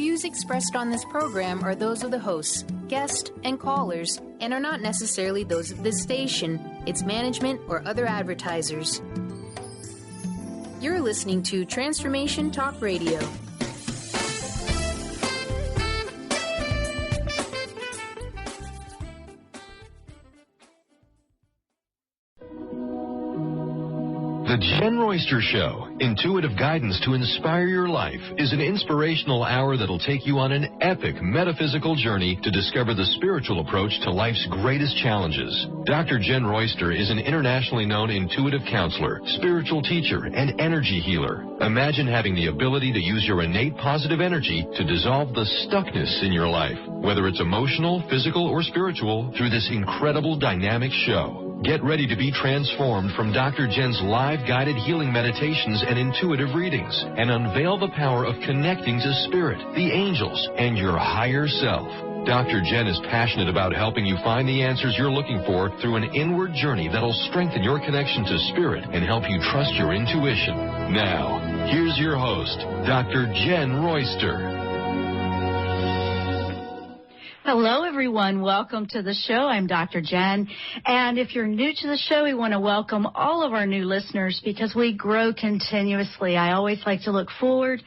views expressed on this program are those of the hosts, guests, and callers, and are not necessarily those of this station, its management, or other advertisers. You're listening to Transformation Talk Radio. The Jenn Royster Show, intuitive guidance to inspire your life, is an inspirational hour that'll take you on an epic metaphysical journey to discover the spiritual approach to life's greatest challenges. Dr. Jenn Royster is an internationally known intuitive counselor, spiritual teacher, and energy healer. Imagine having the ability to use your innate positive energy to dissolve the stuckness in your life, whether it's emotional, physical, or spiritual, through this incredible dynamic show. Get ready to be transformed from Dr. Jenn's live guided healing meditations and intuitive readings, and unveil the power of connecting to spirit, the angels, and your higher self. Dr. Jenn is passionate about helping you find the answers you're looking for through an inward journey that'll strengthen your connection to spirit and help you trust your intuition. Now, here's your host, Dr. Jenn Royster. Hello, everyone. Welcome to the show. I'm Dr. Jenn. And if you're new to the show, we want to welcome all of our new listeners because we grow continuously. I always like to look forward.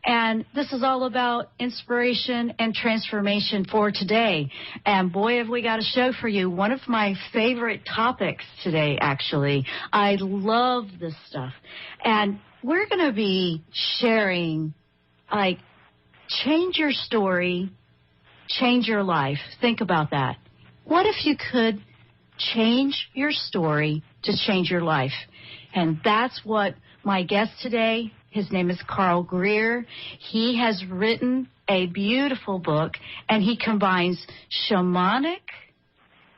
And this is all about inspiration and transformation for today. And boy, have we got a show for you. One of my favorite topics today, actually. I love this stuff. And we're going to be sharing, change your story, change your life. Think about that. What if you could change your story to change your life? And that's what my guest today, his name is Carl Greer. He has written a beautiful book, and he combines shamanic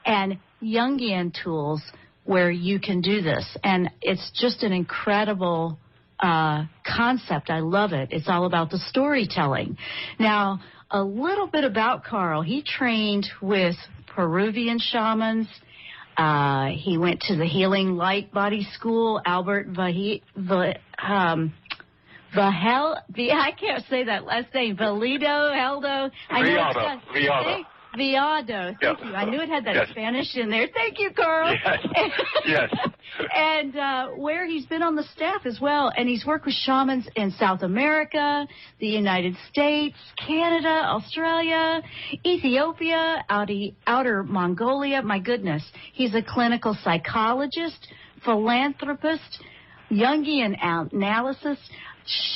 and Jungian tools where you can do this. And it's just an incredible concept. I love it. It's all about the storytelling. Now, a little bit about Carl. He trained with Peruvian shamans. He went to the Healing Light Body School, Albert I can't say that last name. Viado. Thank you. I knew it had that Spanish in there. Thank you, Carl. Yes. And where he's been on the staff as well. And he's worked with shamans in South America, the United States, Canada, Australia, Ethiopia, outer Mongolia. My goodness. He's a clinical psychologist, philanthropist, Jungian analysis,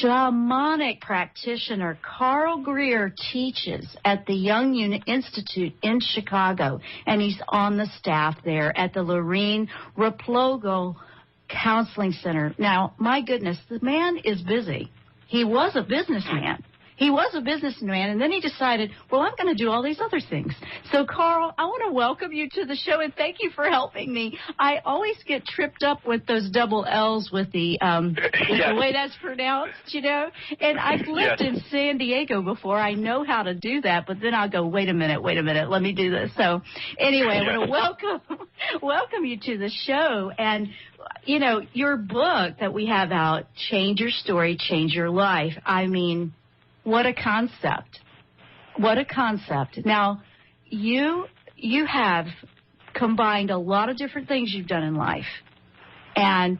shamanic practitioner. Carl Greer teaches at the Jungian Institute in Chicago, and he's on the staff there at the Lorene Replogo Counseling Center. Now, my goodness, the man is busy. He was a businessman. And then he decided, well, I'm going to do all these other things. So, Carl, I want to welcome you to the show, and thank you for helping me. I always get tripped up with those double L's with the way that's pronounced, you know. And I've lived in San Diego before. I know how to do that, but then I'll go, wait a minute, let me do this. So, anyway, I want to welcome you to the show. And, you know, your book that we have out, Change Your Story, Change Your Life. I mean, what a concept. What a concept. Now, you have combined a lot of different things you've done in life. And,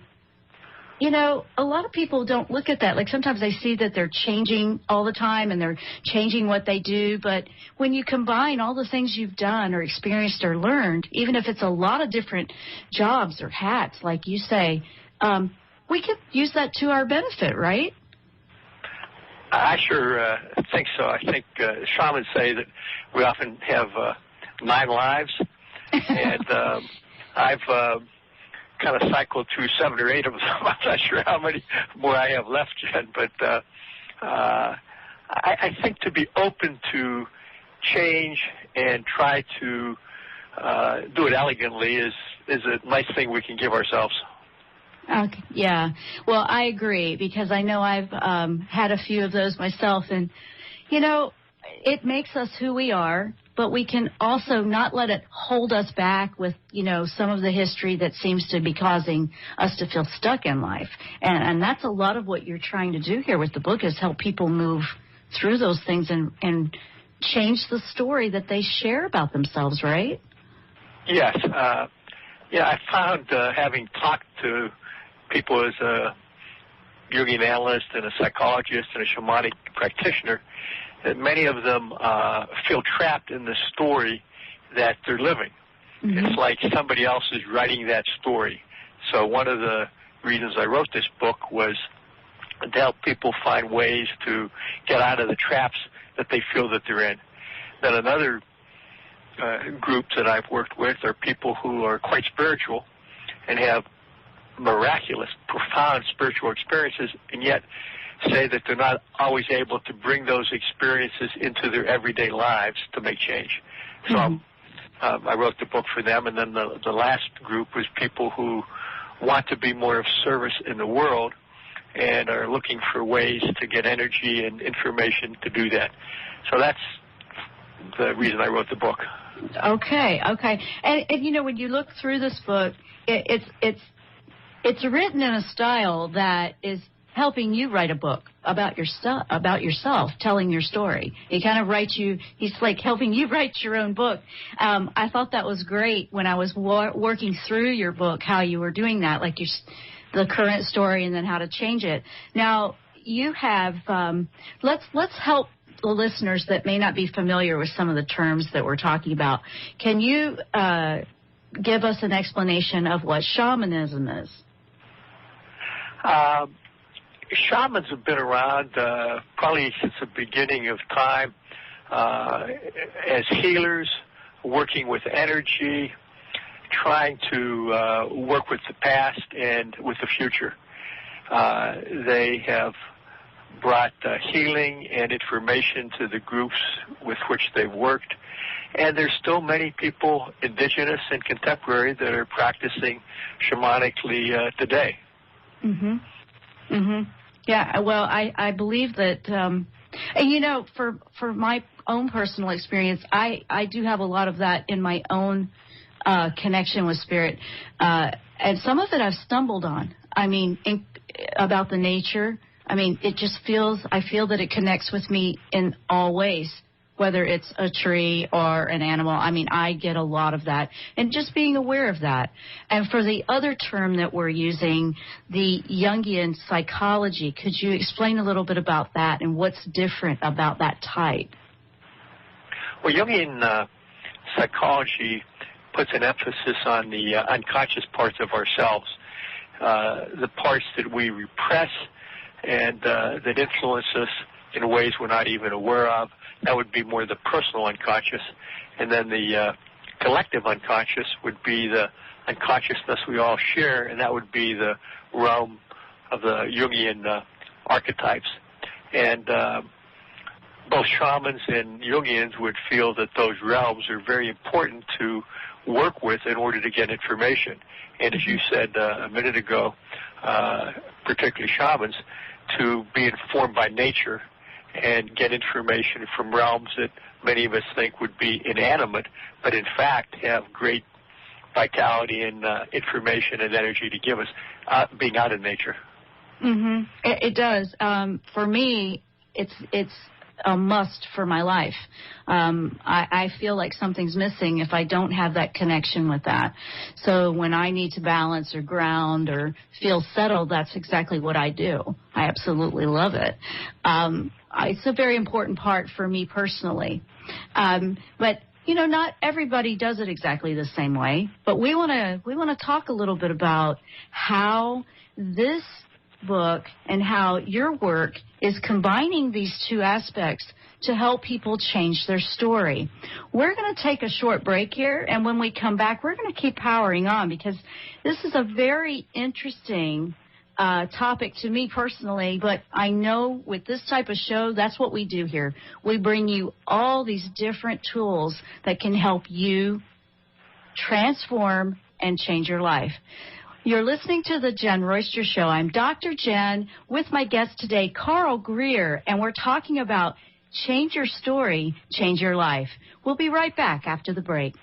you know, a lot of people don't look at that. Like sometimes they see that they're changing all the time and they're changing what they do. But when you combine all the things you've done or experienced or learned, even if it's a lot of different jobs or hats, like you say, we could use that to our benefit, right? I sure think so. I think shamans say that we often have 9 lives, and I've kind of cycled through 7 or 8 of them. I'm not sure how many more I have left yet, but I think to be open to change and try to do it elegantly is a nice thing we can give ourselves. Okay, yeah. Well, I agree because I know I've had a few of those myself. And, you know, it makes us who we are, but we can also not let it hold us back with, you know, some of the history that seems to be causing us to feel stuck in life. And that's a lot of what you're trying to do here with the book is help people move through those things and change the story that they share about themselves, right? Yes. I found having talked to people as a Jungian analyst and a psychologist and a shamanic practitioner that many of them feel trapped in the story that they're living. Mm-hmm. It's like somebody else is writing that story. So one of the reasons I wrote this book was to help people find ways to get out of the traps that they feel that they're in. Then another group that I've worked with are people who are quite spiritual and have miraculous, profound spiritual experiences, and yet say that they're not always able to bring those experiences into their everyday lives to make change. So I wrote the book for them, and then the last group was people who want to be more of service in the world and are looking for ways to get energy and information to do that. So that's the reason I wrote the book. Okay. And you know, when you look through this book, it's written in a style that is helping you write a book about yourself, telling your story. He kind of writes you. He's like helping you write your own book. I thought that was great when I was working through your book, how you were doing that, like the current story and then how to change it. Now you have. Let's help the listeners that may not be familiar with some of the terms that we're talking about. Can you give us an explanation of what shamanism is? Shamans have been around probably since the beginning of time as healers, working with energy, trying to work with the past and with the future. They have brought healing and information to the groups with which they've worked. And there's still many people, indigenous and contemporary, that are practicing shamanically today. Yeah, well, I believe that, and you know, for my own personal experience, I do have a lot of that in my own connection with spirit. And some of it I've stumbled on. I mean, about the nature. I mean, I feel that it connects with me in all ways, whether it's a tree or an animal. I mean, I get a lot of that, and just being aware of that. And for the other term that we're using, the Jungian psychology, could you explain a little bit about that and what's different about that type? Well, Jungian psychology puts an emphasis on the unconscious parts of ourselves, the parts that we repress and that influence us in ways we're not even aware of. That would be more the personal unconscious. And then the collective unconscious would be the unconsciousness we all share, and that would be the realm of the Jungian archetypes. And both shamans and Jungians would feel that those realms are very important to work with in order to get information. And as you said a minute ago, particularly shamans, to be informed by nature and get information from realms that many of us think would be inanimate, but in fact have great vitality and information and energy to give us, being out in nature. It does. For me, it's a must for my life. I feel like something's missing if I don't have that connection with that. So when I need to balance or ground or feel settled, that's exactly what I do. I absolutely love it. It's a very important part for me personally. But you know, not everybody does it exactly the same way. But we want to talk a little bit about how this book and how your work is combining these two aspects to help people change their story. We're going to take a short break here, and when we come back, we're going to keep powering on because this is a very interesting topic to me personally, but I know with this type of show, that's what we do here. We bring you all these different tools that can help you transform and change your life. You're listening to the Jenn Royster Show. I'm Dr. Jenn with my guest today, Carl Greer, and we're talking about change your story, change your life. We'll be right back after the break.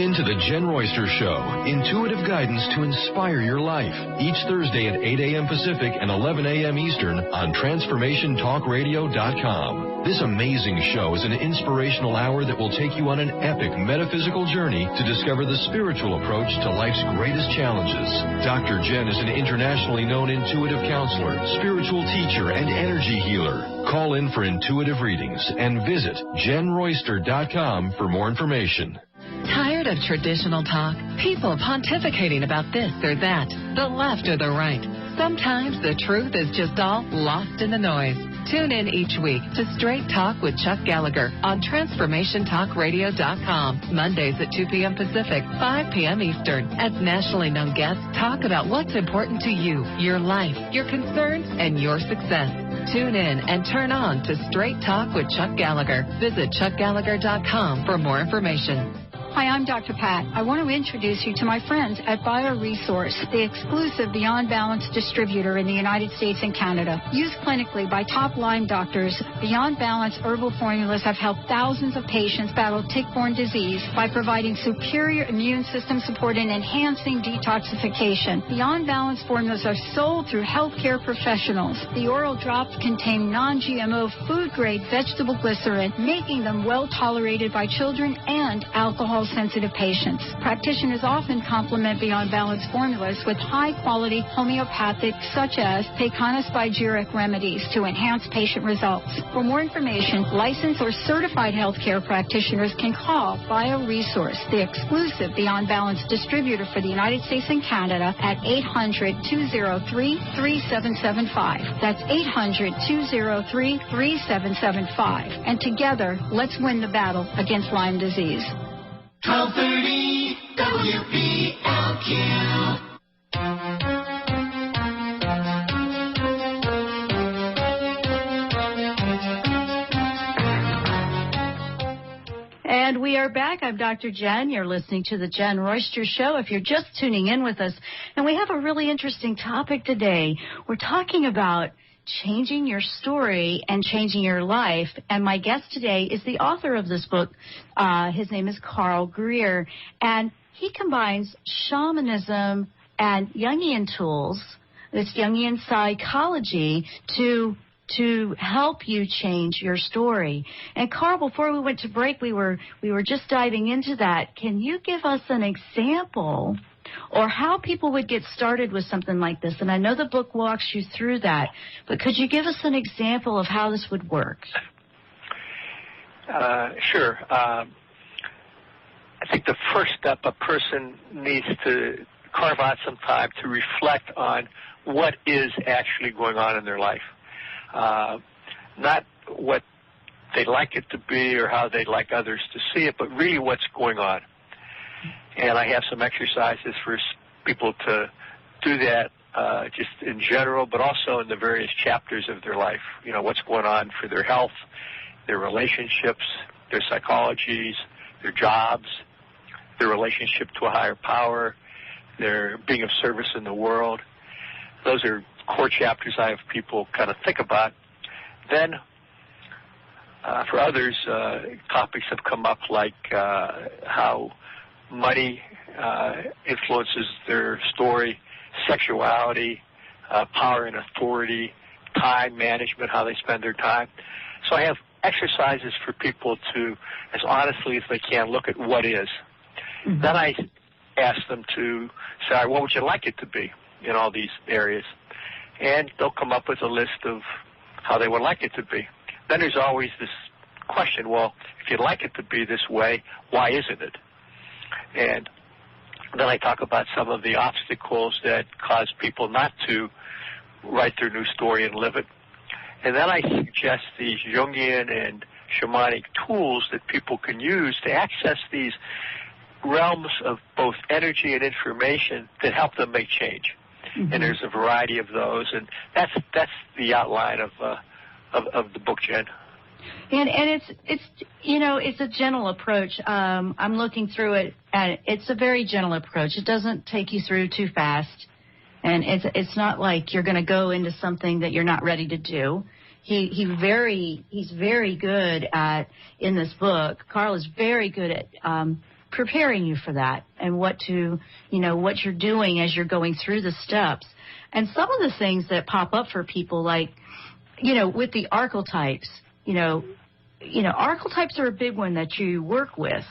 in to the Jenn Royster Show, intuitive guidance to inspire your life. Each Thursday at 8 a.m. Pacific and 11 a.m. Eastern on TransformationTalkRadio.com. This amazing show is an inspirational hour that will take you on an epic metaphysical journey to discover the spiritual approach to life's greatest challenges. Dr. Jenn is an internationally known intuitive counselor, spiritual teacher, and energy healer. Call in for intuitive readings and visit JennRoyster.com for more information. Tired of traditional talk? People pontificating about this or that, the left or the right. Sometimes the truth is just all lost in the noise. Tune in each week to Straight Talk with Chuck Gallagher on TransformationTalkRadio.com, Mondays at 2 p.m. Pacific, 5 p.m. Eastern, as nationally known guests talk about what's important to you, your life, your concerns, and your success. Tune in and turn on to Straight Talk with Chuck Gallagher. Visit ChuckGallagher.com for more information. Hi, I'm Dr. Pat. I want to introduce you to my friends at BioResource, the exclusive Beyond Balance distributor in the United States and Canada. Used clinically by top-line doctors, Beyond Balance herbal formulas have helped thousands of patients battle tick-borne disease by providing superior immune system support and enhancing detoxification. Beyond Balance formulas are sold through healthcare professionals. The oral drops contain non-GMO food-grade vegetable glycerin, making them well-tolerated by children and alcohol-sensitive patients. Practitioners often complement Beyond Balance formulas with high-quality homeopathic, such as Pecana-Spigyric remedies to enhance patient results. For more information, licensed or certified healthcare practitioners can call BioResource, the exclusive Beyond Balance distributor for the United States and Canada, at 800-203-3775. That's 800-203-3775. And together, let's win the battle against Lyme disease. 1230 WPLQ. And we are back. I'm Dr. Jenn. You're listening to the Jenn Royster Show if you're just tuning in with us. And we have a really interesting topic today. We're talking about changing your story and changing your life. And my guest today is the author of this book. His name is Carl Greer. And he combines shamanism and Jungian tools, this Jungian psychology, to help you change your story. And Carl, before we went to break, we were just diving into that. Can you give us an example or how people would get started with something like this? And I know the book walks you through that, but could you give us an example of how this would work? Sure. I think the first step, a person needs to carve out some time to reflect on what is actually going on in their life. Not what they'd like it to be or how they'd like others to see it, but really what's going on. And I have some exercises for people to do that just in general, but also in the various chapters of their life. You know, what's going on for their health, their relationships, their psychologies, their jobs, their relationship to a higher power, their being of service in the world. Those are core chapters I have people kind of think about. Then for others, topics have come up like how money influences their story, sexuality, power and authority, time management, how they spend their time. So I have exercises for people to, as honestly as they can, look at what is. Mm-hmm. Then I ask them to say, what would you like it to be in all these areas? And they'll come up with a list of how they would like it to be. Then there's always this question, well, if you'd like it to be this way, why isn't it? And then I talk about some of the obstacles that cause people not to write their new story and live it. And then I suggest these Jungian and shamanic tools that people can use to access these realms of both energy and information that help them make change. Mm-hmm. And there's a variety of those, and that's the outline of the book, Jenn. And it's a gentle approach. I'm looking through it, and it's a very gentle approach. It doesn't take you through too fast, and it's not like you're going to go into something that you're not ready to do. He's very good at, in this book, Carl is very good at preparing you for that and what you're doing as you're going through the steps. And some of the things that pop up for people, like, with the archetypes, archetypes are a big one that you work with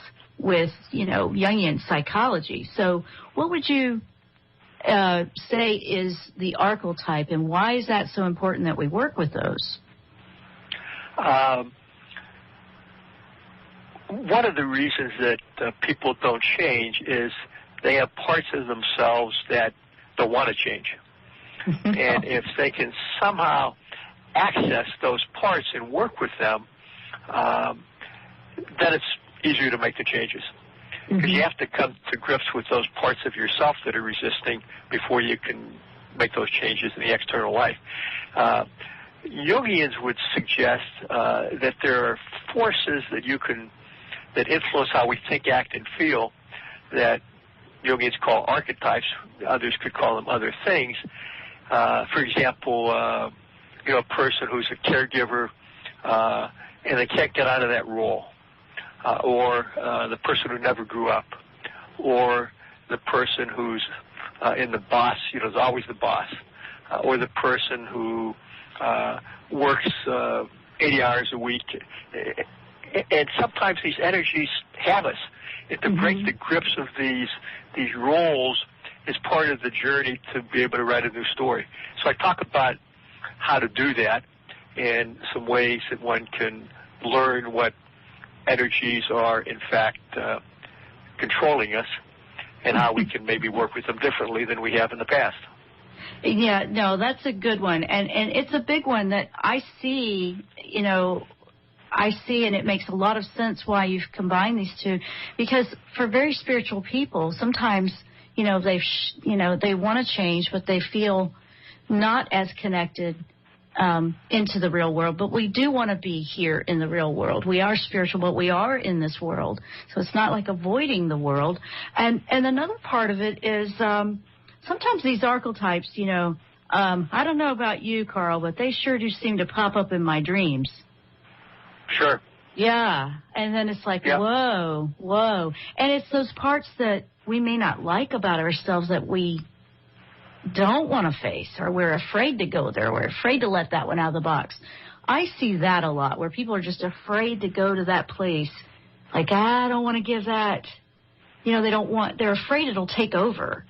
Jungian psychology. So what would you say is the archetype, and why is that so important that we work with those? One of the reasons that people don't change is they have parts of themselves that don't want to change. And if they can somehow access those parts and work with them, then it's easier to make the changes. Because you have to come to grips with those parts of yourself that are resisting before you can make those changes in the external life. Jungians would suggest that there are forces that influence how we think, act, and feel that Jungians call archetypes. Others could call them other things. For example, a person who's a caregiver and they can't get out of that role, or the person who never grew up, or the person who's in the boss, is always the boss, or the person who works 80 hours a week. And sometimes these energies have us. And to break the grips of these roles is part of the journey to be able to write a new story. So I talk about how to do that and some ways that one can learn what energies are, in fact, controlling us, and how we can maybe work with them differently than we have in the past. Yeah, no, that's a good one. And it's a big one that I see, and it makes a lot of sense why you've combined these two, because for very spiritual people, sometimes, they want to change, but they feel not as connected into the real world. But we do want to be here in the real world. We are spiritual, but we are in this world. So it's not like avoiding the world. And another part of it is sometimes these archetypes, I don't know about you, Carl, but they sure do seem to pop up in my dreams. Sure. Yeah. And then it's like, whoa. And it's those parts that we may not like about ourselves that we don't want to face, or we're afraid to go there. We're afraid to let that one out of the box. I see that a lot, where people are just afraid to go to that place. Like, I don't want to give that, they're afraid it'll take over.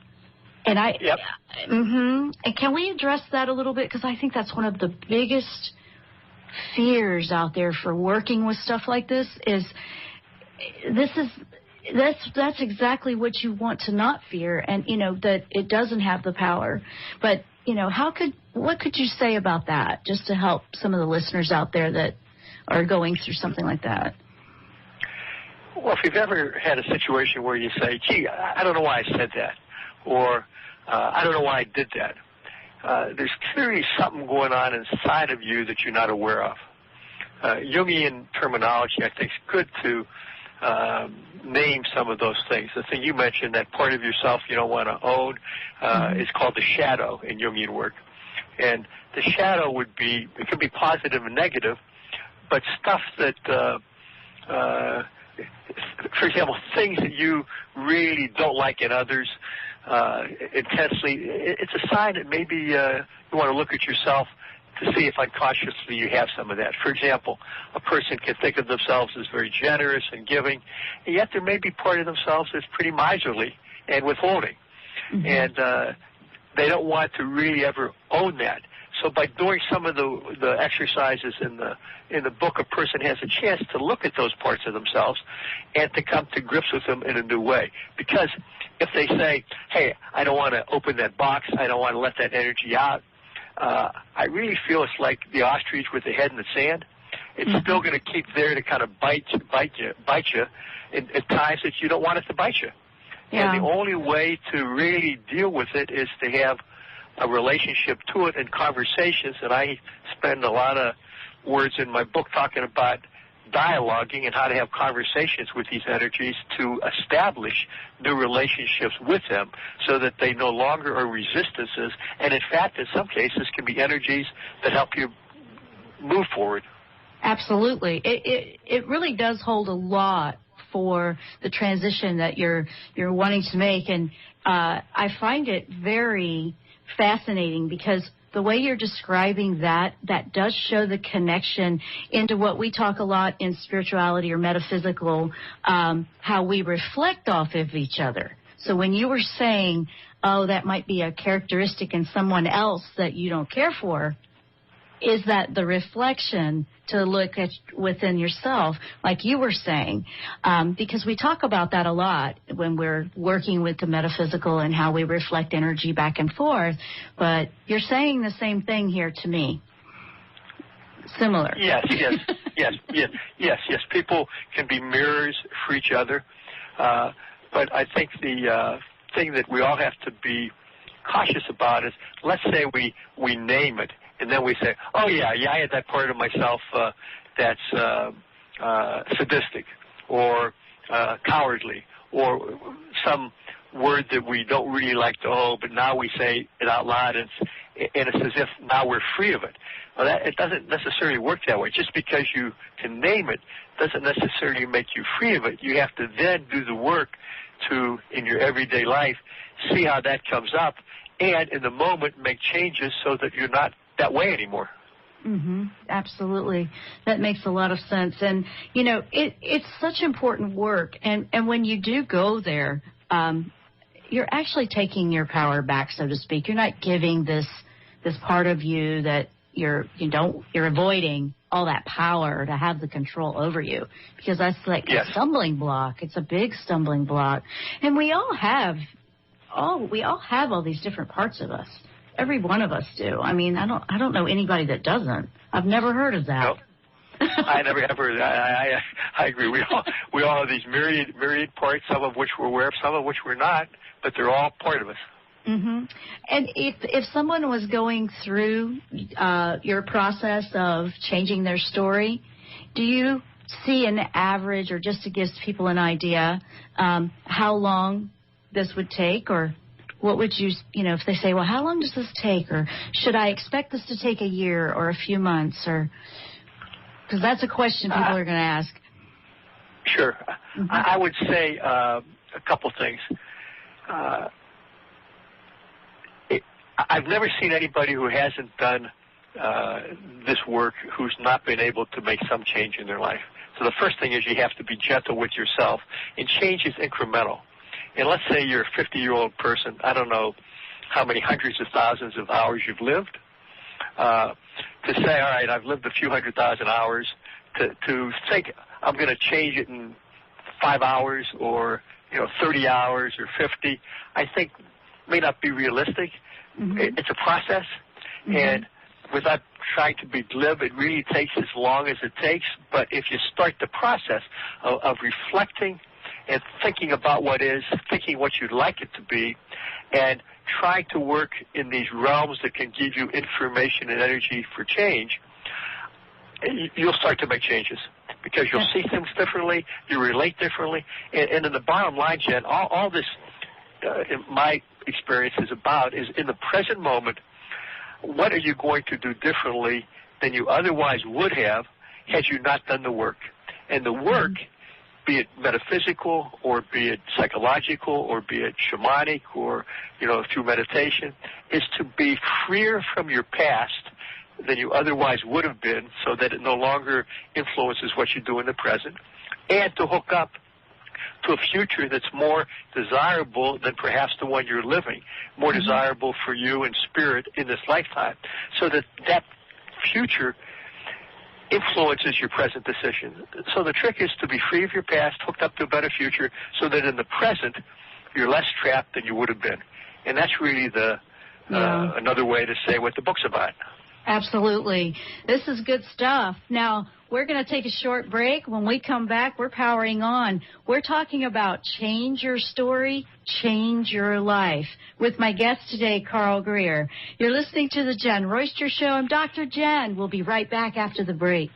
And and can we address that a little bit? Because I think that's one of the biggest fears out there for working with stuff like this is that's exactly what you want to not fear, and that it doesn't have the power. But what could you say about that, just to help some of the listeners out there that are going through something like that? Well, if you've ever had a situation where you say, gee, I don't know why I said that, or I don't know why I did that, there's clearly something going on inside of you that you're not aware of. Jungian terminology, I think, is good to name some of those things. The thing you mentioned, that part of yourself you don't want to own, is called the shadow in Jungian work. And the shadow it could be positive and negative, but stuff that, for example, things that you really don't like in others intensely, it's a sign that maybe you want to look at yourself to see if unconsciously you have some of that. For example, a person can think of themselves as very generous and giving, and yet there may be part of themselves that's pretty miserly and withholding. And they don't want to really ever own that. So by doing some of the exercises in the book, a person has a chance to look at those parts of themselves and to come to grips with them in a new way. Because if they say, hey, I don't want to open that box, I don't want to let that energy out, I really feel it's like the ostrich with the head in the sand. It's still going to keep there to kind of bite you at times that you don't want it to bite you. Yeah. And the only way to really deal with it is to have a relationship to it and conversations. And I spend a lot of words in my book talking about dialoguing and how to have conversations with these energies to establish new relationships with them so that they no longer are resistances, and in fact, in some cases, can be energies that help you move forward. Absolutely. It really does hold a lot for the transition that you're wanting to make. And I find it very fascinating because the way you're describing that does show the connection into what we talk a lot in spirituality or metaphysical, how we reflect off of each other. So when you were saying, oh, that might be a characteristic in someone else that you don't care for, is that the reflection to look at within yourself, like you were saying, because we talk about that a lot when we're working with the metaphysical and how we reflect energy back and forth. But you're saying the same thing here to me. Similar. Yes. People can be mirrors for each other, but I think the thing that we all have to be cautious about is, let's say we name it. And then we say, oh, yeah, I had that part of myself that's sadistic or cowardly or some word that we don't really like to hold, but now we say it out loud, and it's as if now we're free of it. Well, it doesn't necessarily work that way. Just because you can name it doesn't necessarily make you free of it. You have to then do the work to, in your everyday life, see how that comes up, and in the moment make changes so that you're not that way anymore. Absolutely. That makes a lot of sense. And, you know, it's such important work. And when you do go there, you're actually taking your power back, so to speak. You're not giving this part of you that you're avoiding all that power to have the control over you, because that's like a stumbling block. It's a big stumbling block. And we all have all these different parts of us. Every one of us do. I mean, I don't know anybody that doesn't. I've never heard of that. Nope. I never have heard of that. I agree. We all have these myriad parts, some of which we're aware of, some of which we're not, but they're all part of us. And if someone was going through your process of changing their story, do you see an average, or just to give people an idea, how long this would take, or what would you, if they say, well, how long does this take, or should I expect this to take a year or a few months, or, because that's a question people are going to ask. Sure. I would say a couple things. I've never seen anybody who hasn't done this work who's not been able to make some change in their life. So the first thing is you have to be gentle with yourself, and change is incremental. And let's say you're a 50-year-old person, I don't know how many hundreds of thousands of hours you've lived, to say, all right, I've lived a few 100,000 hours, to think I'm going to change it in 5 hours or 30 hours or 50, I think may not be realistic. It's a process, and without trying to be glib, it really takes as long as it takes. But if you start the process of reflecting and thinking about what is, thinking what you'd like it to be, and trying to work in these realms that can give you information and energy for change, you'll start to make changes, because you'll see things differently, you relate differently, and in the bottom line, Jen, all this, in my experience, is about is in the present moment, what are you going to do differently than you otherwise would have had you not done the work? And the work, be it metaphysical or be it psychological or be it shamanic or, through meditation, is to be freer from your past than you otherwise would have been, so that it no longer influences what you do in the present, and to hook up to a future that's more desirable than perhaps the one you're living, more desirable for you in spirit in this lifetime, so that future influences your present decision. So the trick is to be free of your past, hooked up to a better future, so that in the present you're less trapped than you would have been. And that's really another way to say what the book's about. Absolutely. This is good stuff. Now, we're going to take a short break. When we come back, we're powering on. We're talking about change your story, change your life, with my guest today, Carl Greer. You're listening to The Jenn Royster Show. I'm Dr. Jenn. We'll be right back after the break.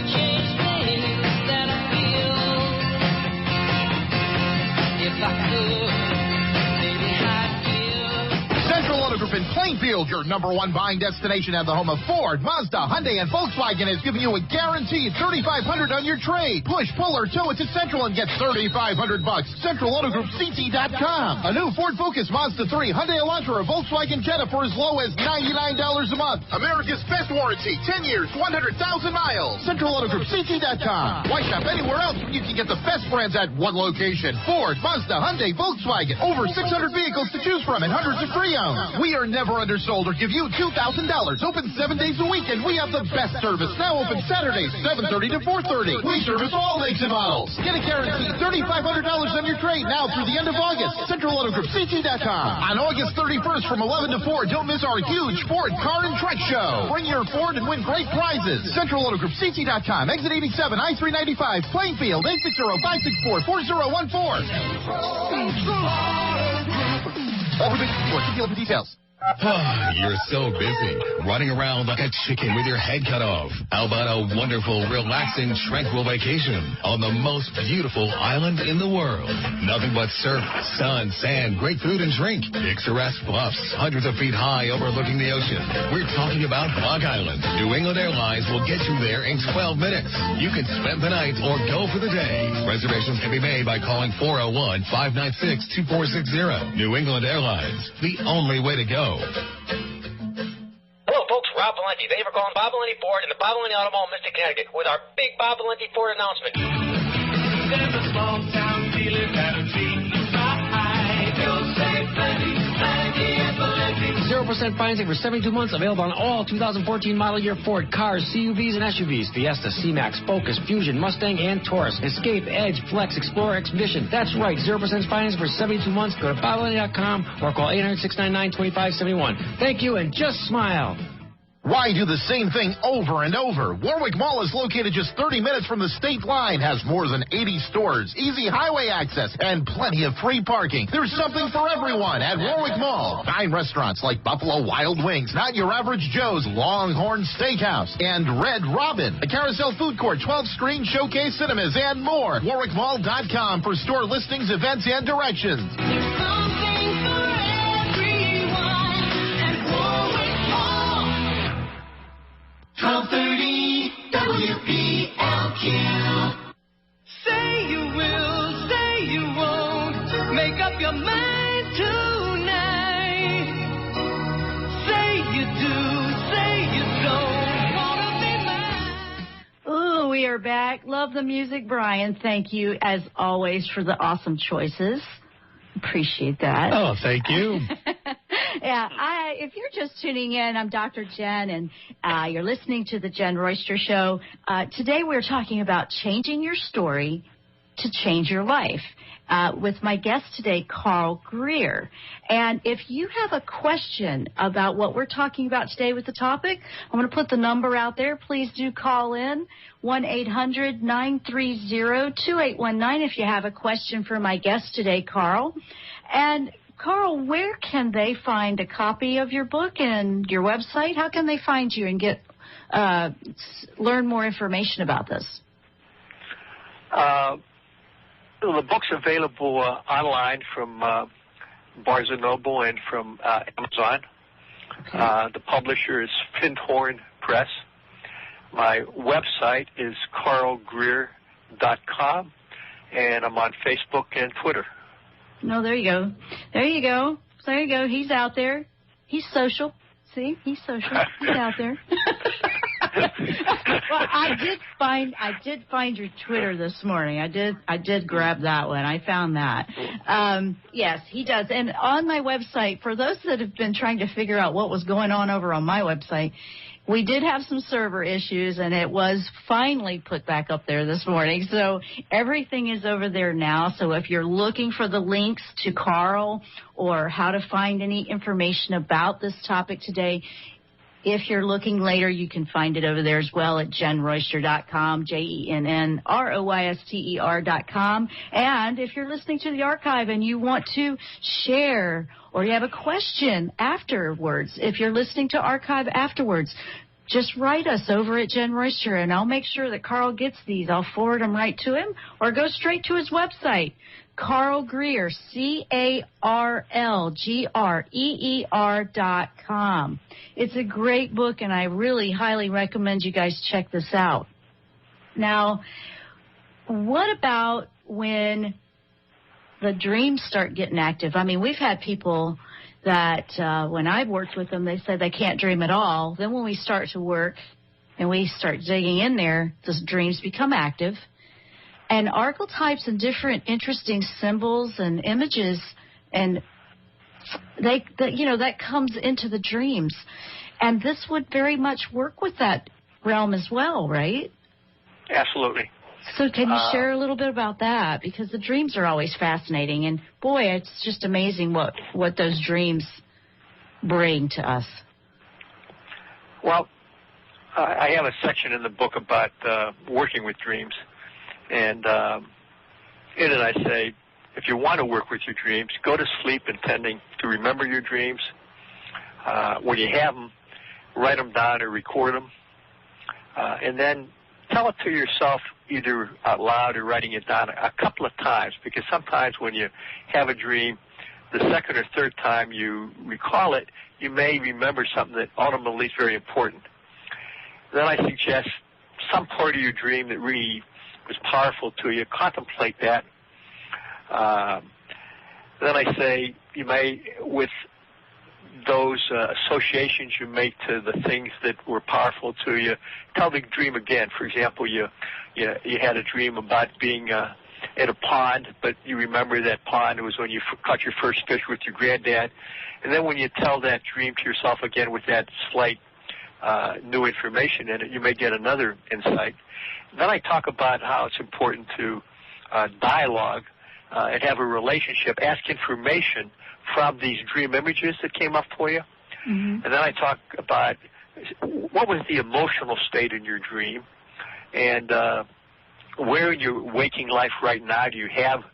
Change things that I feel. If I could Plainfield, your #1 buying destination and the home of Ford, Mazda, Hyundai, and Volkswagen, is giving you a guaranteed $3,500 on your trade. Push, pull, or tow it to Central and get $3,500. CentralAutoGroupCT.com. A new Ford Focus, Mazda 3, Hyundai Elantra, or Volkswagen Jetta for as low as $99 a month. America's best warranty, 10 years, 100,000 miles. CentralAutoGroupCT.com. Why shop anywhere else when you can get the best brands at one location? Ford, Mazda, Hyundai, Volkswagen. Over 600 vehicles to choose from and hundreds of pre-owned. We are never undersold or give you $2,000. Open 7 days a week, and we have the best service. Now open Saturdays, 7:30 to 4:30. We service all makes and models. Get a guaranteed $3,500 on your trade now through the end of August. CentralAutoGroupCT.com. On August 31st from 11 to 4, don't miss our huge Ford Car and Trek Show. Bring your Ford and win great prizes. CentralAutoGroupCT.com. Exit 87, I-395, Plainfield, 860-564-4014. Everybody, for details. You're so busy running around like a chicken with your head cut off. How about a wonderful, relaxing, tranquil vacation on the most beautiful island in the world? Nothing but surf, sun, sand, great food and drink, picturesque bluffs, hundreds of feet high overlooking the ocean. We're talking about Block Island. New England Airlines will get you there in 12 minutes. You can spend the night or go for the day. Reservations can be made by calling 401-596-2460. New England Airlines, the only way to go. Hello, folks. Rob Valenti. Thank you for calling Bob Valenti Ford in the Bob Valenti Auto Mall, Mystic, Connecticut, with our big Bob Valenti Ford announcement. There's a small town dealer that'll treat you right. You'll save plenty, plenty at Valenti. 0% financing for 72 months, available on all 2014 model year Ford cars, CUVs, and SUVs. Fiesta, C-Max, Focus, Fusion, Mustang, and Taurus. Escape, Edge, Flex, Explorer, Expedition. That's right, 0% financing for 72 months. Go to BobValenti.com or call 800-699-2571. Thank you, and just smile. Why do the same thing over and over? Warwick Mall is located just 30 minutes from the state line, has more than 80 stores, easy highway access, and plenty of free parking. There's something for everyone at Warwick Mall. 9 restaurants like Buffalo Wild Wings, Not Your Average Joe's, Longhorn Steakhouse, and Red Robin. A Carousel Food Court, 12-screen showcase cinemas, and more. WarwickMall.com for store listings, events, and directions. 1230 WPLQ. Say you will, say you won't. Make up your mind tonight. Say you do, say you don't. Wanna be mine. Ooh, we are back. Love the music, Brian. Thank you, as always, for the awesome choices. Appreciate that. Oh, thank you. Yeah, if you're just tuning in, I'm Dr. Jenn, and you're listening to the Jenn Royster Show. Today we're talking about changing your story to change your life with my guest today, Carl Greer. And if you have a question about what we're talking about today with the topic, I'm going to put the number out there. Please do call in, 1-800-930-2819 if you have a question for my guest today, Carl. And Carl, where can they find a copy of your book and your website? How can they find you and get learn more information about this? The book's available online from Barnes & Noble and from Amazon. Okay. The publisher is Findhorn Press. My website is carlgreer.com, and I'm on Facebook and Twitter. No, there you go. There you go. There you go. He's out there. He's social. See, he's social. He's out there. Well, I did find your Twitter this morning. I did grab that one. I found that. Yes, he does. And on my website, for those that have been trying to figure out what was going on over on my website, we did have some server issues, and it was finally put back up there this morning. So everything is over there now. So if you're looking for the links to Carl or how to find any information about this topic today, if you're looking later, you can find it over there as well at JennRoyster.com, JennRoyster.com. And if you're listening to the archive and you want to share or you have a question afterwards, if you're listening to archive afterwards, just write us over at Jenn Royster, and I'll make sure that Carl gets these. I'll forward them right to him or go straight to his website. Carl Greer, CarlGreer.com. It's a great book, and I really highly recommend you guys check this out. Now, what about when the dreams start getting active? I mean, we've had people that when I've worked with them, they said they can't dream at all. Then when we start to work and we start digging in there, the dreams become active. And archetypes and different interesting symbols and images, and that comes into the dreams. And this would very much work with that realm as well, right? Absolutely. So can you share a little bit about that? Because the dreams are always fascinating, and boy, it's just amazing what those dreams bring to us. Well, I have a section in the book about working with dreams. And in it I say, if you want to work with your dreams, go to sleep intending to remember your dreams. When you have them, write them down or record them. And then tell it to yourself either out loud or writing it down a couple of times, because sometimes when you have a dream, the second or third time you recall it, you may remember something that ultimately is very important. Then I suggest some part of your dream that really was powerful to you, contemplate that. Then I say you may, with those associations you make to the things that were powerful to you, tell the dream again. For example, you had a dream about being at a pond, but you remember that pond was when you caught your first fish with your granddad. And then when you tell that dream to yourself again with that slight new information in it, you may get another insight. Then I talk about how it's important to dialogue and have a relationship, ask information from these dream images that came up for you. Mm-hmm. And then I talk about what was the emotional state in your dream, and where in your waking life right now do you have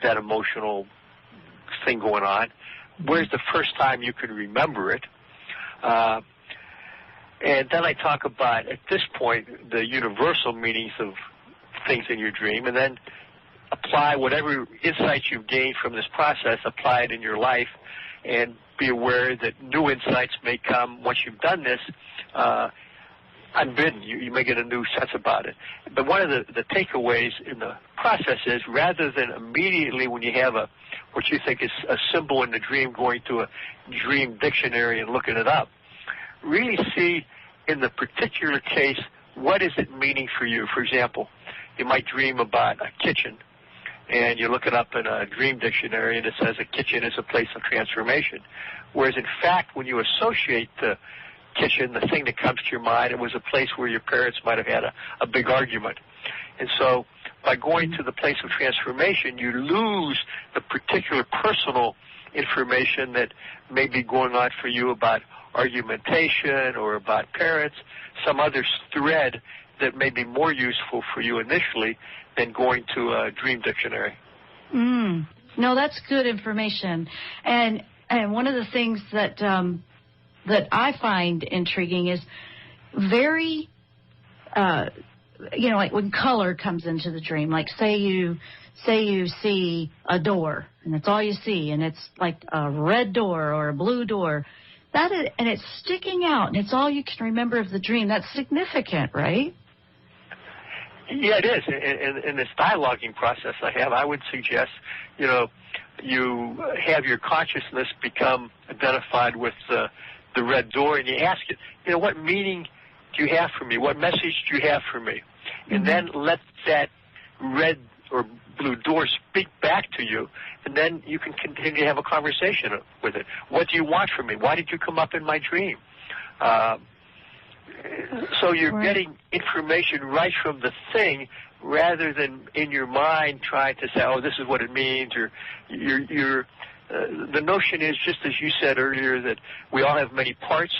that emotional thing going on? Where's the first time you can remember it? And then I talk about, at this point, the universal meanings of things in your dream, and then apply whatever insights you've gained from this process, apply it in your life, and be aware that new insights may come once you've done this unbidden. You may get a new sense about it. But one of the takeaways in the process is, rather than immediately when you have what you think is a symbol in the dream, going to a dream dictionary and looking it up, really see in the particular case, what is it meaning for you? For example, you might dream about a kitchen, and you look it up in a dream dictionary, and it says a kitchen is a place of transformation. Whereas, in fact, when you associate the kitchen, the thing that comes to your mind, it was a place where your parents might have had a big argument. And so by going to the place of transformation, you lose the particular personal information that may be going on for you about argumentation or about parents, some other thread that may be more useful for you initially than going to a dream dictionary. No, that's good information. And one of the things that that I find intriguing is very, like when color comes into the dream. Like say you see a door, and that's all you see, and it's like a red door or a blue door. And it's sticking out, and it's all you can remember of the dream. That's significant, right? Yeah, it is. In this dialoguing process I would suggest, you have your consciousness become identified with the red door, and you ask it, what meaning do you have for me? What message do you have for me? And then let that red or blue door speak back to you, and then you can continue to have a conversation with it. What do you want from me? Why did you come up in my dream? So you're getting information right from the thing, rather than in your mind trying to say, oh, this is what it means, or the notion is, just as you said earlier, that we all have many parts.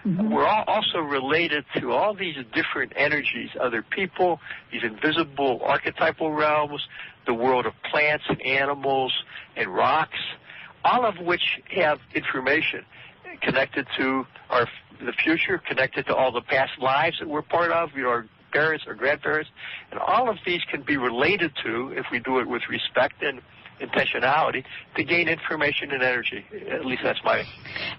We're all also related to all these different energies, other people, these invisible archetypal realms, the world of plants and animals and rocks, all of which have information connected to the future, connected to all the past lives that we're part of, our parents or grandparents. And all of these can be related to, if we do it with respect and intentionality to gain information and energy. At least that's my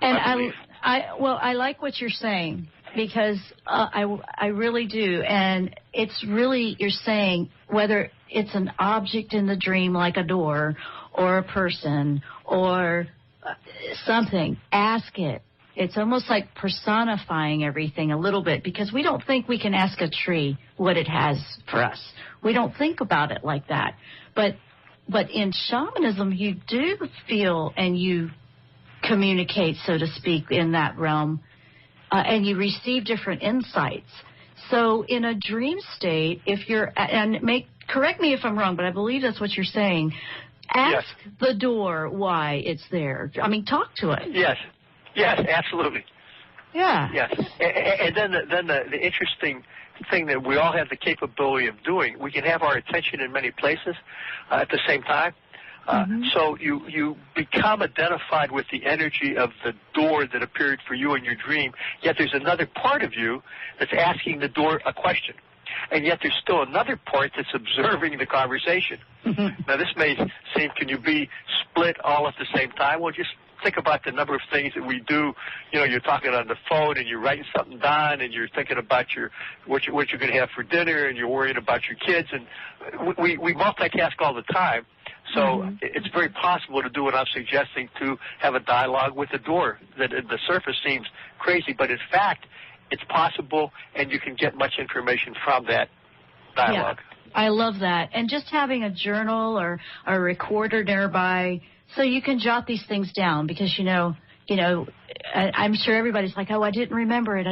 belief. I like what you're saying, because I really do. And it's really, you're saying, whether it's an object in the dream like a door or a person or something, ask it. It's almost like personifying everything a little bit, because we don't think we can ask a tree what it has for us. We don't think about it like that. But in shamanism, you do feel and you communicate, so to speak, in that realm, and you receive different insights. So in a dream state, if you're, correct me if I'm wrong, but I believe that's what you're saying, ask the door why it's there. I mean, talk to it. Yes, absolutely. Yeah. Yes, and then the interesting thing that we all have the capability of doing, we can have our attention in many places at the same time. So you become identified with the energy of the door that appeared for you in your dream, yet there's another part of you that's asking the door a question. And yet there's still another part that's observing the conversation. Now, this may seem, can you be split all at the same time? Well, just think about the number of things that we do. You know, you're talking on the phone and you're writing something down and you're thinking about what you're going to have for dinner and you're worrying about your kids. And we multitask all the time. So it's very possible to do what I'm suggesting, to have a dialogue with the door. That at the surface seems crazy, but in fact, it's possible, and you can get much information from that dialogue. Yeah, I love that. And just having a journal or a recorder nearby, so you can jot these things down, because I'm sure everybody's like, oh, I didn't remember it,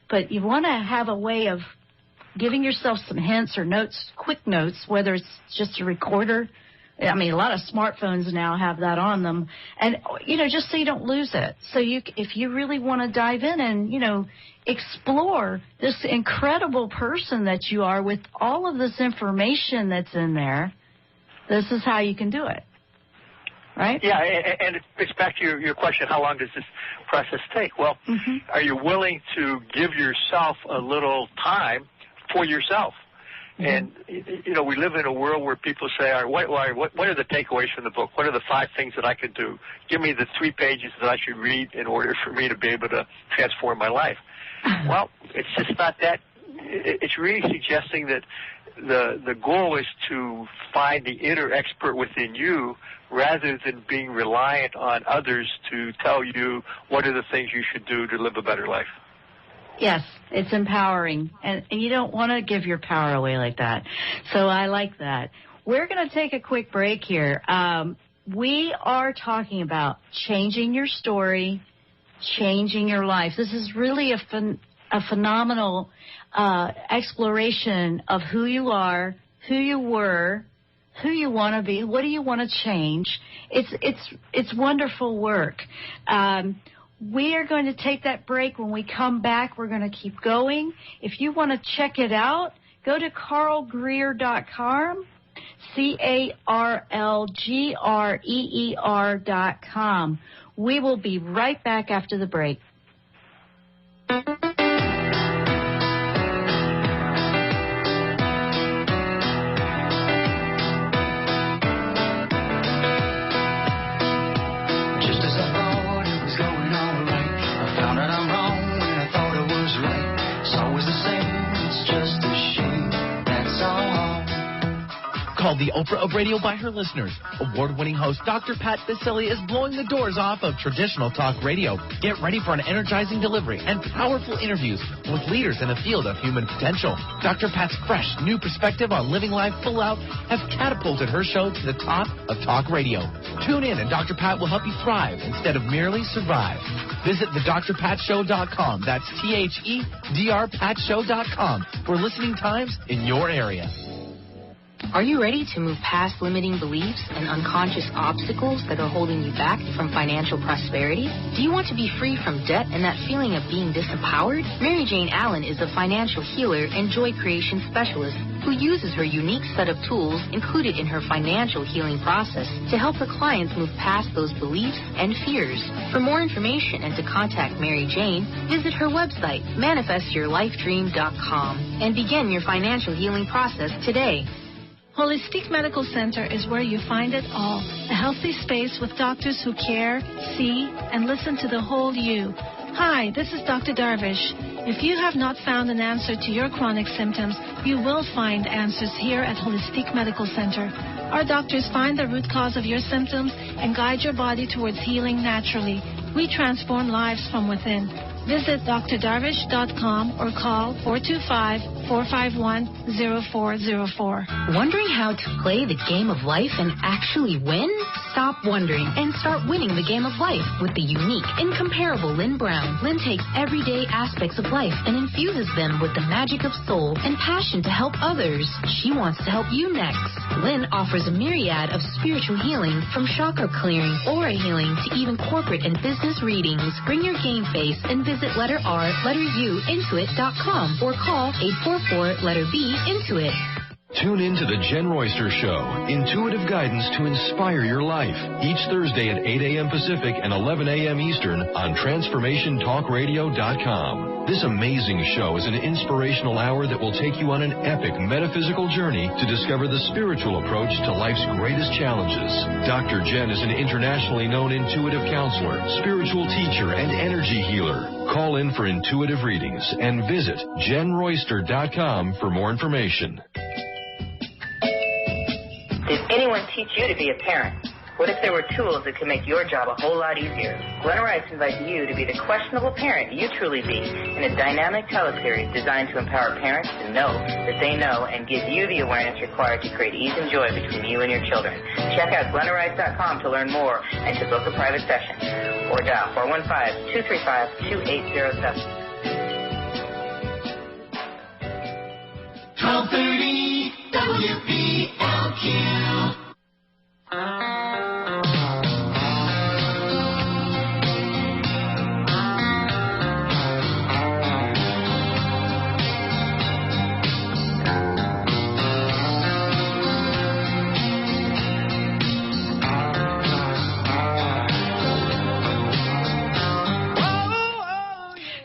but you want to have a way of giving yourself some hints or notes, quick notes, whether it's just a recorder. I mean, a lot of smartphones now have that on them, and just so you don't lose it. So if you really want to dive in and explore this incredible person that you are with all of this information that's in there, this is how you can do it. Right? Yeah, and it's back to your question, how long does this process take? Well, are you willing to give yourself a little time for yourself? And, we live in a world where people say, what are the takeaways from the book? What are the 5 things that I could do? Give me the 3 pages that I should read in order for me to be able to transform my life. Well, it's just not that. It's really suggesting that the goal is to find the inner expert within you, rather than being reliant on others to tell you what are the things you should do to live a better life. Yes, it's empowering, and you don't want to give your power away like that. So I like that. We're going to take a quick break here. We are talking about changing your story, changing your life. This is really a phenomenal exploration of who you are, who you were, who you want to be, what do you want to change. It's wonderful work. We are going to take that break. When we come back, we're going to keep going. If you want to check it out, go to carlgreer.com, CarlGreer.com. We will be right back after the break. Called the Oprah of radio by her listeners. Award-winning host Dr. Pat Baccili is blowing the doors off of traditional talk radio. Get ready for an energizing delivery and powerful interviews with leaders in the field of human potential. Dr. Pat's fresh, new perspective on living life full out has catapulted her show to the top of talk radio. Tune in and Dr. Pat will help you thrive instead of merely survive. Visit thedrpatshow.com. That's THEDRPatShow.com for listening times in your area. Are you ready to move past limiting beliefs and unconscious obstacles that are holding you back from financial prosperity? Do you want to be free from debt and that feeling of being disempowered? Mary Jane Allen is a financial healer and joy creation specialist who uses her unique set of tools included in her financial healing process to help her clients move past those beliefs and fears. For more information and to contact Mary Jane, visit her website, manifestyourlifedream.com, and begin your financial healing process today. Holistic Medical Center is where you find it all. A healthy space with doctors who care, see, and listen to the whole you. Hi, this is Dr. Darvish. If you have not found an answer to your chronic symptoms, you will find answers here at Holistic Medical Center. Our doctors find the root cause of your symptoms and guide your body towards healing naturally. We transform lives from within. Visit drdarvish.com or call 425-451-0404. Wondering how to play the game of life and actually win? Stop wondering and start winning the game of life with the unique, incomparable Lynn Brown. Lynn takes everyday aspects of life and infuses them with the magic of soul and passion to help others. She wants to help you next. Lynn offers a myriad of spiritual healing, from chakra clearing, aura healing, to even corporate and business readings. Bring your game face and visit letter R, letter U, intuit.com or call 844-letter-B-INTUIT. Tune in to the Jenn Royster Show, intuitive guidance to inspire your life, each Thursday at 8 a.m. Pacific and 11 a.m. Eastern on TransformationTalkRadio.com. This amazing show is an inspirational hour that will take you on an epic metaphysical journey to discover the spiritual approach to life's greatest challenges. Dr. Jenn is an internationally known intuitive counselor, spiritual teacher, and energy healer. Call in for intuitive readings and visit JennRoyster.com for more information. Did anyone teach you to be a parent? What if there were tools that could make your job a whole lot easier? Glenn Rice invites you to be the questionable parent you truly be in a dynamic teleseries designed to empower parents to know that they know and give you the awareness required to create ease and joy between you and your children. Check out GlenNRice.com to learn more and to book a private session. Or dial 415-235-2807. 1230 WBLQ.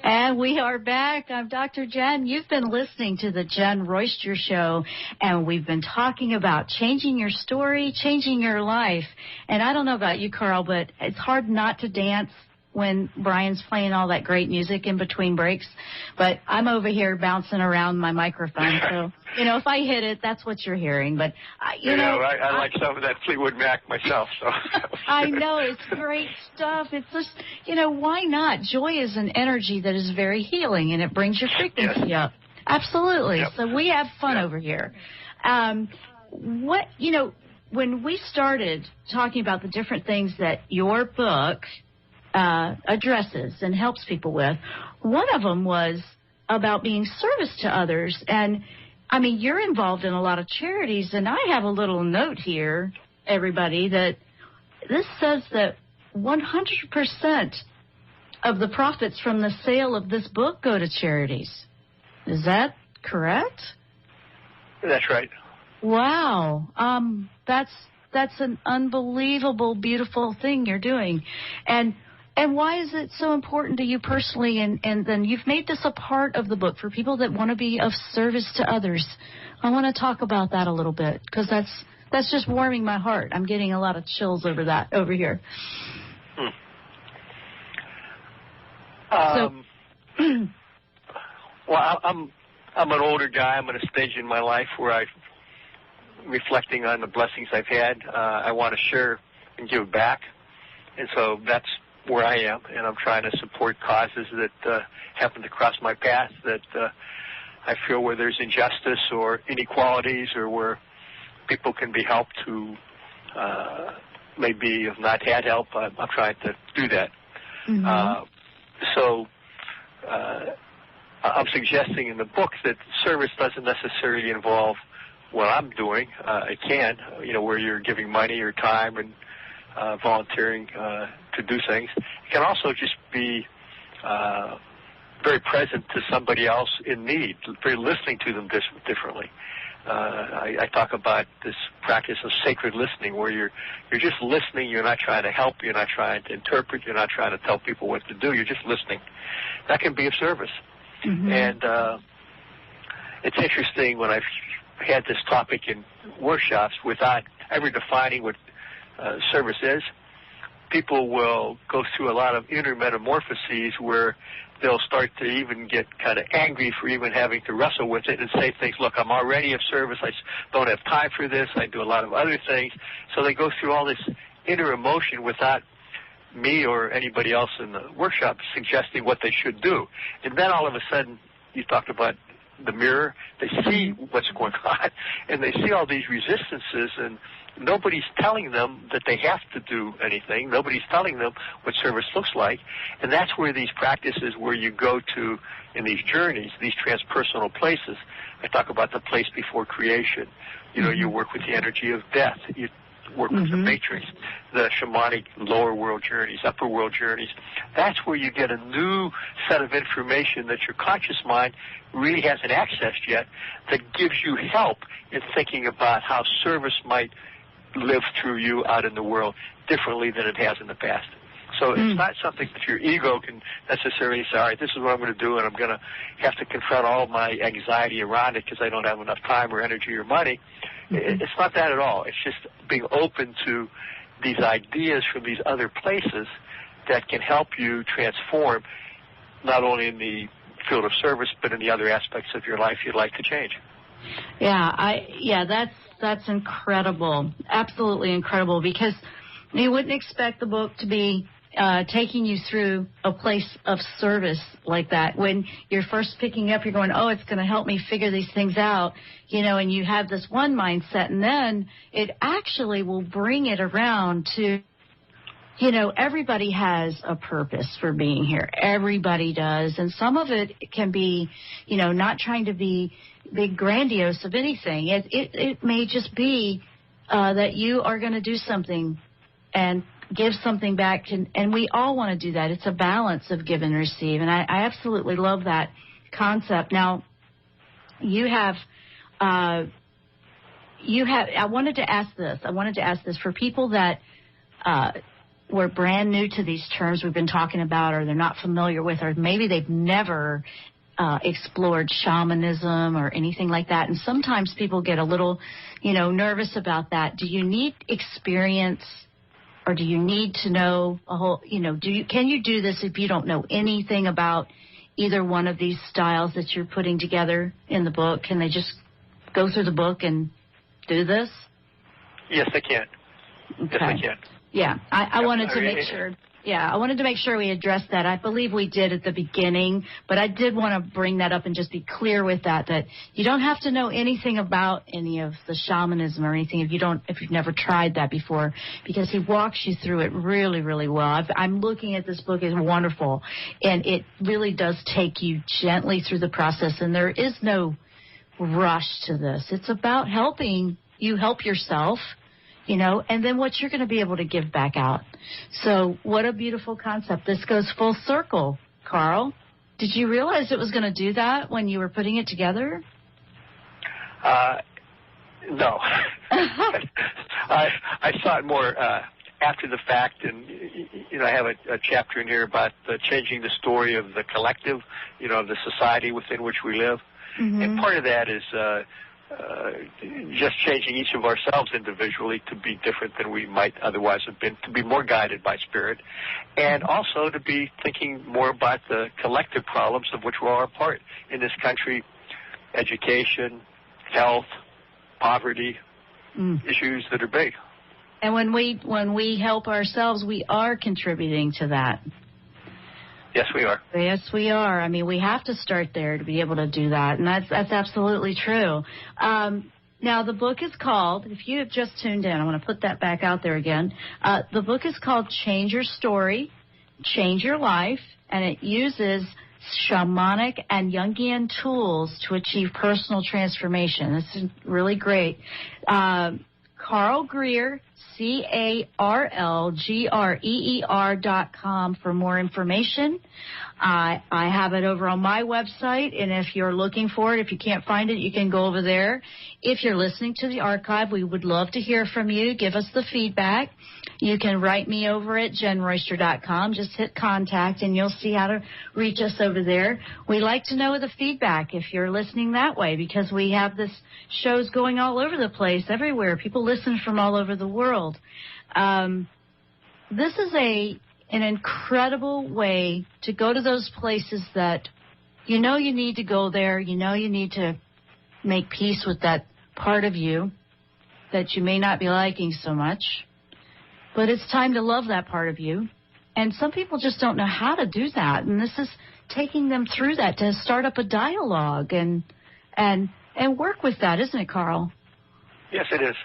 And we are back. I'm Dr. Jenn. You've been listening to the Jenn Royster Show, and we've been talking about changing your story, changing your life. And I don't know about you, Carl, but it's hard not to dance when Brian's playing all that great music in between breaks. But I'm over here bouncing around my microphone, so, if I hit it, that's what you're hearing. But, I like some of that Fleetwood Mac myself, so. I know, it's great stuff. It's just, why not? Joy is an energy that is very healing, and it brings your frequency up. Absolutely. Yep. So we have fun over here. When we started talking about the different things that your book addresses and helps people with, one of them was about being service to others. And, you're involved in a lot of charities, and I have a little note here, everybody, that this says that 100% of the profits from the sale of this book go to charities. Is that correct? That's right. Wow. That's an unbelievable, beautiful thing you're doing. And why is it so important to you personally? And then you've made this a part of the book for people that want to be of service to others. I want to talk about that a little bit, because that's just warming my heart. I'm getting a lot of chills over that over here. Well, I'm an older guy. I'm at a stage in my life where I'm reflecting on the blessings I've had. I want to share and give back, and so that's where I am, and I'm trying to support causes that happen to cross my path, that I feel where there's injustice or inequalities, or where people can be helped who maybe have not had help. I'm trying to do that. Mm-hmm. I'm suggesting in the book that service doesn't necessarily involve what I'm doing. It can, where you're giving money or time and volunteering to do things. It can also just be very present to somebody else in need, very listening to them differently. I talk about this practice of sacred listening, where you're just listening. You're not trying to help. You're not trying to interpret. You're not trying to tell people what to do. You're just listening. That can be of service. Mm-hmm. And it's interesting when I had this topic in workshops without ever defining what service is, people will go through a lot of inner metamorphoses where they'll start to even get kind of angry for even having to wrestle with it and say things, look, I'm already of service, I don't have time for this, I do a lot of other things. So they go through all this inner emotion without me or anybody else in the workshop suggesting what they should do. And then all of a sudden, you talked about the mirror, they see what's going on, and they see all these resistances, and nobody's telling them that they have to do anything. Nobody's telling them what service looks like. And that's where these practices where you go to in these journeys, these transpersonal places. I talk about the place before creation. You know, you work with the energy of death. You work with the matrix, the shamanic lower world journeys, upper world journeys. That's where you get a new set of information that your conscious mind really hasn't accessed yet that gives you help in thinking about how service might live through you out in the world differently than it has in the past. So it's not something that your ego can necessarily say, all right, this is what I'm going to do, and I'm going to have to confront all my anxiety around it because I don't have enough time or energy or money. It's not that at all. It's just being open to these ideas from these other places that can help you transform not only in the field of service but in the other aspects of your life you'd like to change. That's incredible. Absolutely incredible, because you wouldn't expect the book to be taking you through a place of service like that. When you're first picking up, you're going, oh, it's going to help me figure these things out, you know, and you have this one mindset, and then it actually will bring it around to, you know, everybody has a purpose for being here. Everybody does. And some of it can be, you know, not trying to be big grandiose of anything. It may just be that you are going to do something and give something back, and we all want to do that. It's a balance of give and receive, and I absolutely love that concept. Now, I wanted to ask this for people that were brand new to these terms we've been talking about, or they're not familiar with, or maybe they've never explored shamanism or anything like that. And sometimes people get a little, you know, nervous about that. Do you need experience, or do you need to know a whole, you know, can you do this if you don't know anything about either one of these styles that you're putting together in the book? Can they just go through the book and do this? Yes, they can. Okay. Yes, they can. Yeah, I wanted to make sure. Yeah, I wanted to make sure we addressed that. I believe we did at the beginning, but I did want to bring that up and just be clear with that you don't have to know anything about any of the shamanism or anything if you've never tried that before, because he walks you through it really, really well. I'm looking at this book. It's wonderful, and it really does take you gently through the process, and there is no rush to this. It's about helping you help yourself, you know, and then what you're going to be able to give back out. So what a beautiful concept. This goes full circle, Carl. Did you realize it was going to do that when you were putting it together? No. I saw it more after the fact, and, you know, I have a chapter in here about changing the story of the collective, you know, the society within which we live. And part of that is just changing each of ourselves individually to be different than we might otherwise have been, to be more guided by spirit, and also to be thinking more about the collective problems of which we're all a part in this country: education, health, poverty, issues that are big. And when we help ourselves, we are contributing to that. Yes, we are. Yes, we are. I mean, we have to start there to be able to do that, and that's absolutely true. Now, the book is called, if you have just tuned in, I want to put that back out there again. The book is called Change Your Story, Change Your Life, and it uses Shamanic and Jungian Tools to achieve personal transformation. This is really great. Carl Greer, CarlGreer.com for more information. I have it over on my website, and if you're looking for it, if you can't find it, you can go over there. If you're listening to the archive, we would love to hear from you. Give us the feedback. You can write me over at JennRoyster.com. Just hit contact, and you'll see how to reach us over there. We like to know the feedback if you're listening that way, because we have this shows going all over the place, everywhere. People listen from all over the world. This is an incredible way to go to those places that you know you need to go there. You know you need to make peace with that part of you that you may not be liking so much. But it's time to love that part of you. And some people just don't know how to do that. And this is taking them through that to start up a dialogue and work with that, isn't it, Carl? Yes, it is.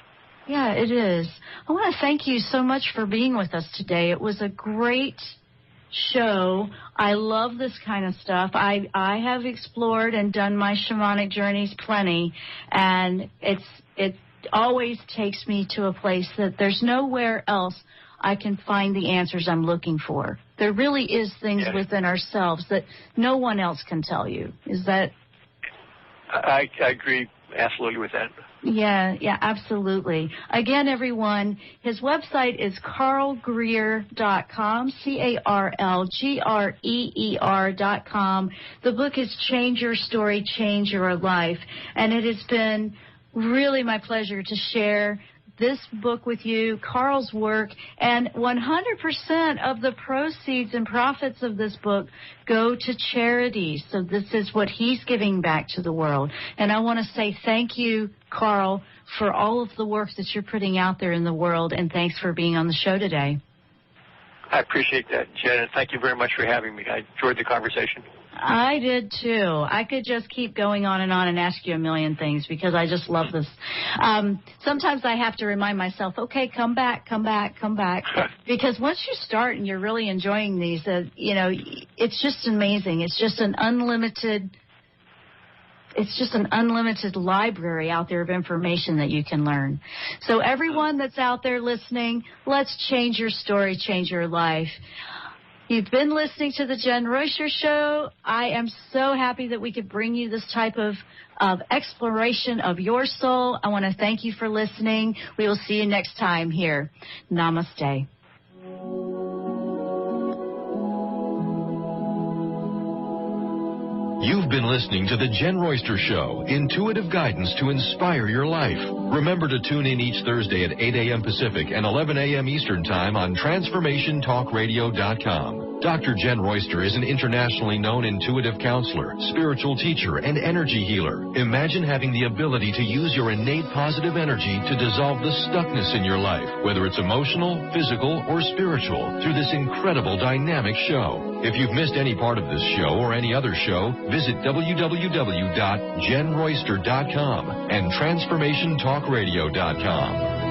Yeah, it is. I want to thank you so much for being with us today. It was a great show. I love this kind of stuff. I have explored and done my shamanic journeys plenty, and it always takes me to a place that there's nowhere else I can find the answers I'm looking for. There really is things within ourselves that no one else can tell you. Is that? I agree absolutely with that. Yeah, absolutely. Again, everyone, his website is carlgreer.com, CarlGreer.com. The book is Change Your Story, Change Your Life. And it has been really my pleasure to share this book with you, Carl's work, and 100% of the proceeds and profits of this book go to charities. So this is what he's giving back to the world. And I want to say thank you, Carl, for all of the work that you're putting out there in the world, and thanks for being on the show today. I appreciate that, Jen, and thank you very much for having me. I enjoyed the conversation. I did, too. I could just keep going on and ask you a million things because I just love this. Sometimes I have to remind myself, okay, come back. Because once you start and you're really enjoying these, it's just amazing. It's just an unlimited library out there of information that you can learn. So everyone that's out there listening, let's change your story, change your life. You've been listening to the Jenn Royster Show. I am so happy that we could bring you this type of exploration of your soul. I want to thank you for listening. We will see you next time here. Namaste. You've been listening to The Jenn Royster Show, intuitive guidance to inspire your life. Remember to tune in each Thursday at 8 a.m. Pacific and 11 a.m. Eastern Time on TransformationTalkRadio.com. Dr. Jenn Royster is an internationally known intuitive counselor, spiritual teacher, and energy healer. Imagine having the ability to use your innate positive energy to dissolve the stuckness in your life, whether it's emotional, physical, or spiritual, through this incredible dynamic show. If you've missed any part of this show or any other show, visit www.JennRoyster.com and TransformationTalkRadio.com.